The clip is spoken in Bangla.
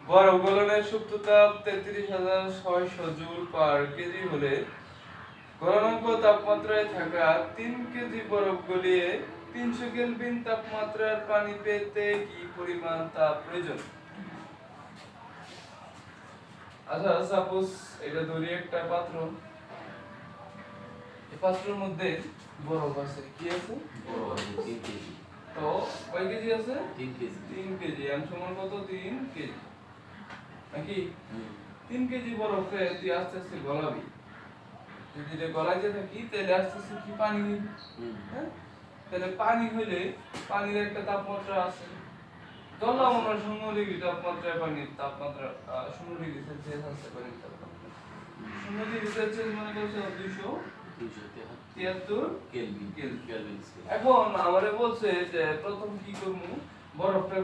বরফ গলনের সুপ্ত তাপ 33,600 জুল পার কেজি হলে গলনাঙ্ক তাপমাত্রায় থাকা 3 কেজি বরফ গলিয়ে 300 কেলভিন তাপমাত্রার পানি পেতে কি পরিমাণ তাপ প্রয়োজন? আচ্ছা, সাপোজ এটা ধরি একটা পাত্র। এই পাত্রের মধ্যে বরফ আছে। কি আছে? বরফ 3 কেজি। তো কয় কেজি আছে? 3 কেজি। 3 কেজি। এম সমান কত? 3 কেজি। নাকি? হুম। 3 কেজি বরফে তুই আস্তে আস্তে গলাবি। যদি এটা গলাইতে থাকি তাহলে আস্তে আস্তে কি পানি হইবে? হ্যাঁ? তাহলে পানি হইলে পানির একটা তাপমাত্রা আছে। ধরলাম আমরা 0 ডিগ্রি তাপমাত্রায় পানির তাপমাত্রা 0 ডিগ্রি সেলসিয়াস আছে পানির তাপমাত্রা। 0 ডিগ্রি সেলসিয়াস মানে কত? 273 কেলভিন। কেলভিন। কেলভিন। এখন আমারে বলছে যে প্রথম কি করব? বরফটা